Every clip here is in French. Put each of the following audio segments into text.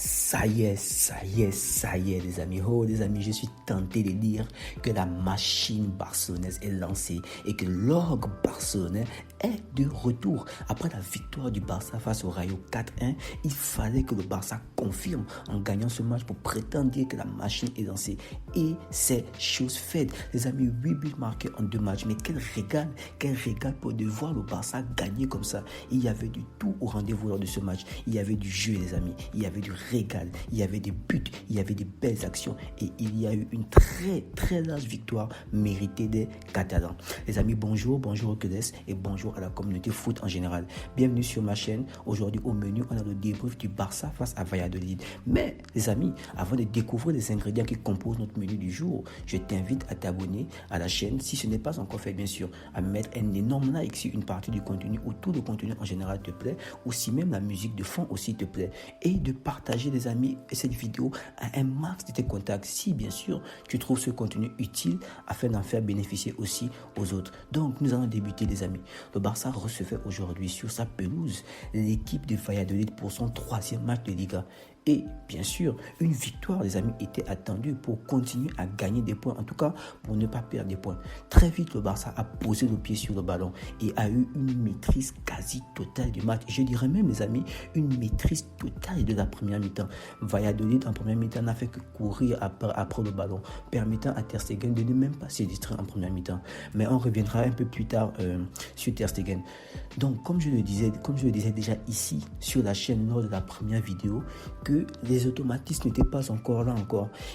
Ça y est, les amis. Oh, les amis, je suis tenté de dire que la machine barcelonaise est lancée et que l'orgue barcelonais est de retour. Après la victoire du Barça face au Rayo 4-1, il fallait que le Barça confirme en gagnant ce match pour prétendre dire que la machine est lancée. Et c'est chose faite. Les amis, 8 buts marqués en 2 matchs. Mais quel régal pour de voir le Barça gagner comme ça. Il y avait du tout au rendez-vous lors de ce match. Il y avait du jeu, les amis. Il y avait du régal. Il y avait des buts. Il y avait des belles actions. Et il y a eu une très large victoire méritée des Catalans. Les amis, bonjour au Quedes et bonjour à la communauté foot en général. Bienvenue sur ma chaîne. Aujourd'hui, au menu, on a le débrief du Barça face à Valladolid. Mais, les amis, avant de découvrir les ingrédients qui composent notre menu du jour, je t'invite à t'abonner à la chaîne, si ce n'est pas encore fait, bien sûr, à mettre un énorme like si une partie du contenu ou tout le contenu en général te plaît, ou si même la musique de fond aussi te plaît, et de partager, les amis, cette vidéo à un max de tes contacts, si bien sûr tu trouves ce contenu utile, afin d'en faire bénéficier aussi aux autres. Donc, nous allons débuter, les amis. Le Barça recevait aujourd'hui sur sa pelouse l'équipe de Valladolid pour son 3e match de Liga. Et bien sûr, une victoire, les amis, était attendue pour continuer à gagner des points, en tout cas pour ne pas perdre des points. Très vite, le Barça a posé le pied sur le ballon et a eu une maîtrise quasi totale du match. Je dirais même, les amis, une maîtrise totale de la première mi-temps. Valladolid, en première mi-temps, n'a fait que courir après le ballon, permettant à Ter Stegen de ne même pas se distraire en première mi-temps. Mais on reviendra un peu plus tard sur Ter Stegen. Donc, comme je le disais déjà ici, sur la chaîne lors de la première vidéo, que les automatismes n'étaient pas encore là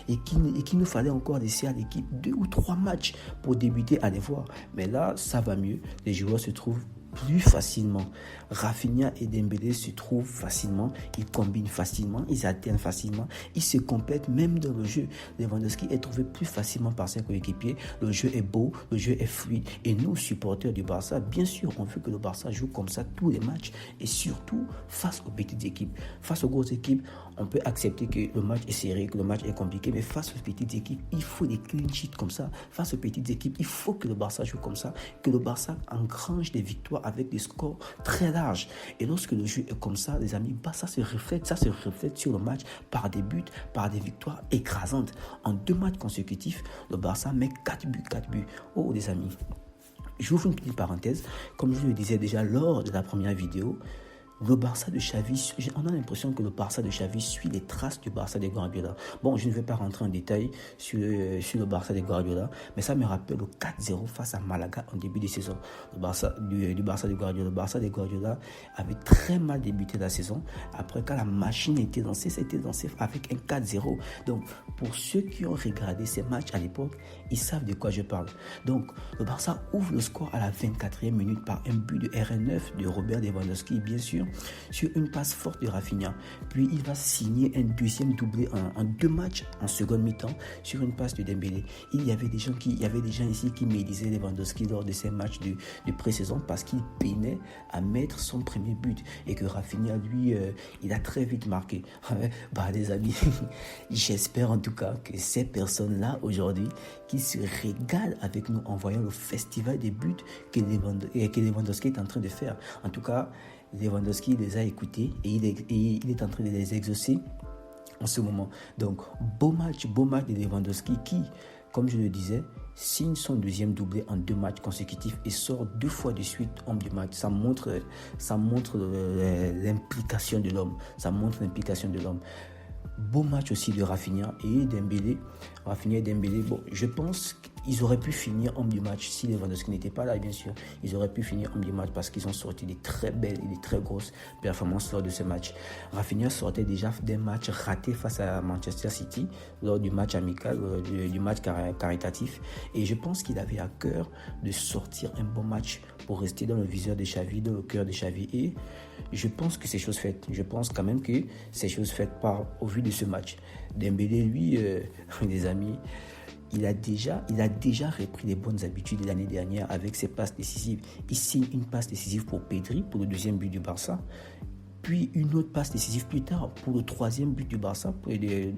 et qu'il nous fallait encore laisser à l'équipe 2 ou 3 matchs pour débuter à les voir. Mais là, ça va mieux. Les joueurs se trouvent plus facilement. Rafinha et Dembélé se trouvent facilement, ils combinent facilement, ils alternent facilement, ils se complètent même dans le jeu. Lewandowski est trouvé plus facilement par ses coéquipiers, le jeu est beau, le jeu est fluide. Et nous, supporters du Barça, bien sûr, on veut que le Barça joue comme ça tous les matchs et surtout face aux petites équipes. Face aux grosses équipes, on peut accepter que le match est serré, que le match est compliqué, mais face aux petites équipes, il faut des clean sheets comme ça. Face aux petites équipes, il faut que le Barça joue comme ça, que le Barça engrange des victoires avec des scores très larges. Et lorsque le jeu est comme ça, les amis, ça se reflète sur le match par des buts, par des victoires écrasantes. En 2 matchs consécutifs, le Barça met 4 buts. Oh, les amis, j'ouvre une petite parenthèse. Comme je le disais déjà lors de la première vidéo, le Barça de Xavi, on a l'impression que le Barça de Xavi suit les traces du Barça de Guardiola. Bon, je ne vais pas rentrer en détail sur le Barça de Guardiola, mais ça me rappelle le 4-0 face à Malaga en début de saison. Le Barça du Barça de Guardiola. Le Barça de Guardiola avait très mal débuté la saison. Après, quand la machine était lancée, c'était lancé avec un 4-0. Donc, pour ceux qui ont regardé ces matchs à l'époque, ils savent de quoi je parle. Donc, le Barça ouvre le score à la 24e minute par un but de RN9 de Robert Lewandowski, bien sûr, sur une passe forte de Rafinha. Puis il va signer un 2e doublé en 2 matchs en seconde mi-temps sur une passe de Dembélé. Il y avait des gens ici qui médisaient Lewandowski lors de ces matchs de pré-saison parce qu'il peinait à mettre son premier but et que Rafinha, lui, il a très vite marqué. Les amis, j'espère en tout cas que ces personnes-là aujourd'hui qui se régalent avec nous en voyant le festival des buts que Lewandowski est en train de faire. En tout cas, Lewandowski les a écoutés et il est en train de les exaucer en ce moment. Donc, beau match de Lewandowski qui, comme je le disais, signe son 2e doublé en 2 matchs consécutifs et sort 2 fois de suite homme du match. Ça montre l'implication de l'homme. Beau match aussi de Rafinha et Dembélé. Bon, je pense qu'ils auraient pu finir homme du match si Lewandowski n'était pas là, bien sûr. Ils auraient pu finir homme du match parce qu'ils ont sorti des très belles et des très grosses performances lors de ce match. Rafinha sortait déjà d'un match raté face à Manchester City lors du match amical, du match caritatif. Et je pense qu'il avait à cœur de sortir un bon match pour rester dans le viseur de Xavi, dans le cœur de Xavi. Et je pense que c'est chose faite. Je pense quand même que c'est chose faite au vu de ce match. Dembélé, lui, les amis, il a déjà repris les bonnes habitudes l'année dernière avec ses passes décisives. Il signe une passe décisive pour Pedri, pour le 2e but du Barça. puis une autre passe décisive plus tard pour le troisième but du Barça de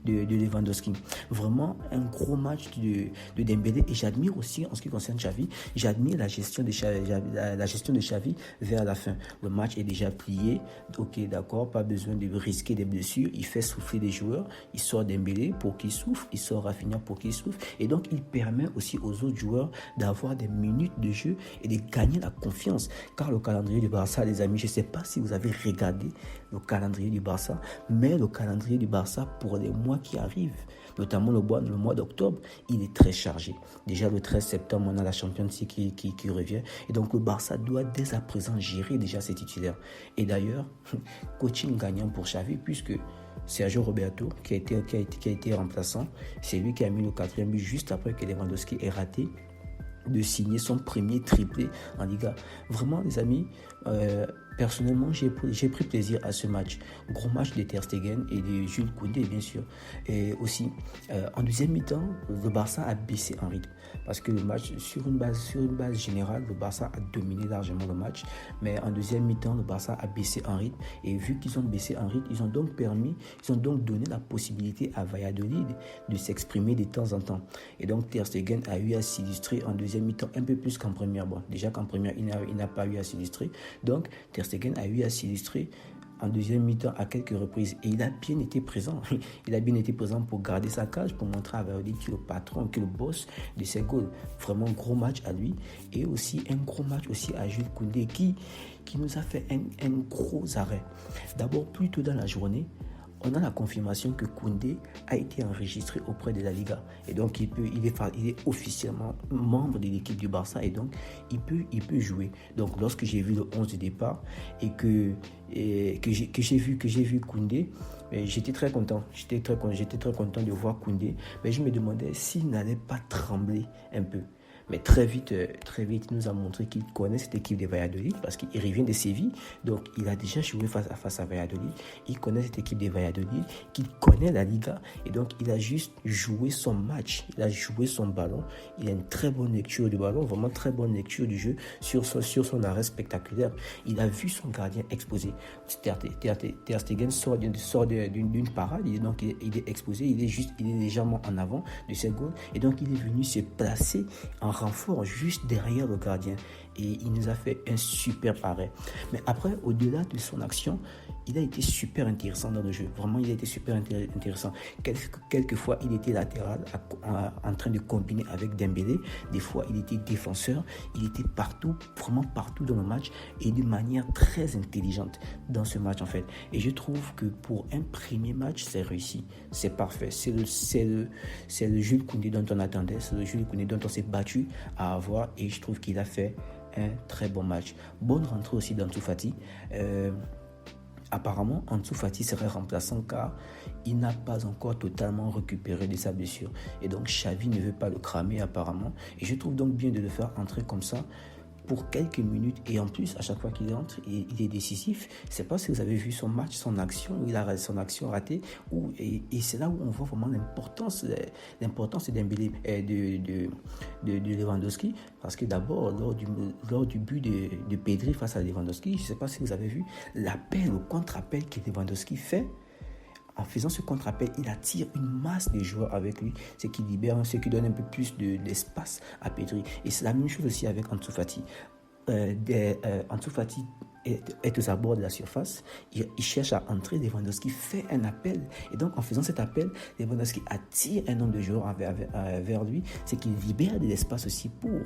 Lewandowski. Vraiment un gros match de Dembélé, et j'admire aussi en ce qui concerne Xavi, j'admire la gestion de Xavi vers la fin. Le match est déjà plié, ok d'accord, pas besoin de risquer des blessures, il fait souffler les joueurs, il sort Dembélé pour qu'il souffle, il sort Rafinha pour qu'il souffle, et donc il permet aussi aux autres joueurs d'avoir des minutes de jeu et de gagner la confiance, car le calendrier du Barça, les amis, je ne sais pas si vous avez regardé le calendrier du Barça, mais le calendrier du Barça pour les mois qui arrivent, notamment le mois d'octobre, il est très chargé. Déjà le 13 septembre, on a la Champions League qui revient, et donc le Barça doit dès à présent gérer déjà ses titulaires. Et d'ailleurs, coaching gagnant pour Xavi, puisque Sergio Roberto, qui a été remplaçant, c'est lui qui a mis le 4e but juste après que Lewandowski ait raté de signer son premier triplé en Liga. Vraiment, les amis, personnellement, j'ai pris plaisir à ce match. Gros match de Ter Stegen et de Jules Koundé, bien sûr. Et aussi, en deuxième mi-temps, le Barça a baissé en rythme. Parce que le match, sur une base générale, le Barça a dominé largement le match. Mais en deuxième mi-temps, le Barça a baissé en rythme. Et vu qu'ils ont baissé en rythme, ils ont donc donné la possibilité à Valladolid de s'exprimer de temps en temps. Et donc, Ter Stegen a eu à s'illustrer en deuxième mi-temps un peu plus qu'en première. Bon, déjà qu'en première, il n'a pas eu à s'illustrer. Donc, Ter Stegen a eu à s'illustrer en deuxième mi-temps à quelques reprises, et il a bien été présent. Il a bien été présent pour garder sa cage, pour montrer à Valladolid qu'il est le patron, qu'il est le boss de ses goals. Vraiment un gros match à lui, et aussi un gros match aussi à Jules Koundé qui nous a fait un gros arrêt. D'abord, plus tôt dans la journée, on a la confirmation que Koundé a été enregistré auprès de la Liga, et donc il est officiellement membre de l'équipe du Barça, et donc il peut jouer. Donc lorsque j'ai vu le 11 de départ et que j'ai vu Koundé, j'étais très content. J'étais très content de voir Koundé, mais je me demandais s'il n'allait pas trembler un peu. Mais très vite, il nous a montré qu'il connaît cette équipe de Valladolid, parce qu'il revient de Séville, donc il a déjà joué face à Valladolid. Il connaît cette équipe de Valladolid, qu'il connaît la Liga, et donc il a juste joué son match, il a joué son ballon. Il a une très bonne lecture du ballon, vraiment très bonne lecture du jeu sur son arrêt spectaculaire. Il a vu son gardien exposé. Ter Stegen sort d'une parade, donc il est exposé, il est légèrement en avant de ses goals, et donc il est venu se placer en renfort juste derrière le gardien, et il nous a fait un super arrêt. Mais après, au-delà de son action, il a été super intéressant dans le jeu. Vraiment, il a été super intéressant. Quelquefois, il était latéral en train de combiner avec Dembélé. Des fois, il était défenseur. Il était partout, vraiment partout dans le match, et de manière très intelligente dans ce match en fait. Et je trouve que pour un premier match, c'est réussi. C'est parfait. C'est le Jules Koundé dont on attendait. C'est le Jules Koundé dont on s'est battu à avoir, et je trouve qu'il a fait un très bon match. Bonne rentrée aussi d'Ansu Fati. Apparemment, Ansu Fati serait remplaçant car il n'a pas encore totalement récupéré de sa blessure. Et donc, Xavi ne veut pas le cramer apparemment. Et je trouve donc bien de le faire entrer comme ça pour quelques minutes, et en plus à chaque fois qu'il entre, il est décisif. C'est pas si vous avez vu son match, son action, où il a son action ratée, et c'est là où on voit vraiment l'importance de Dembélé, de Lewandowski, parce que d'abord lors du but de Pedri face à Lewandowski, je sais pas si vous avez vu l'appel, le contre-appel que Lewandowski fait. En faisant ce contre-appel, il attire une masse de joueurs avec lui, ce qui libère, ce qui donne un peu plus d'espace à Pedri. Et c'est la même chose aussi avec Ansu Fati. Ansu Fati est aux abords de la surface, il cherche à entrer, Lewandowski fait un appel, et donc en faisant cet appel, Lewandowski attire un nombre de joueurs vers lui, ce qui libère de l'espace aussi pour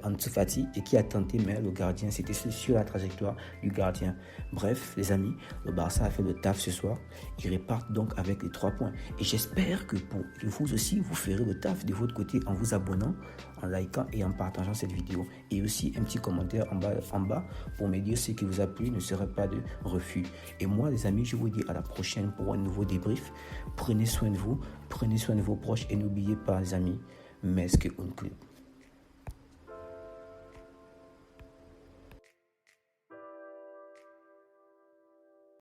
Ansu Fati, et qui a tenté, mais le gardien, c'était sur la trajectoire du gardien. Bref, les amis, le Barça a fait le taf ce soir. Ils repartent donc avec les 3 points. Et j'espère que vous aussi, vous ferez le taf de votre côté en vous abonnant, en likant et en partageant cette vidéo. Et aussi un petit commentaire en bas pour me dire ce qui vous a plu, ne serait pas de refus. Et moi, les amis, je vous dis à la prochaine pour un nouveau débrief. Prenez soin de vous, prenez soin de vos proches, et n'oubliez pas, les amis, Mesque un club.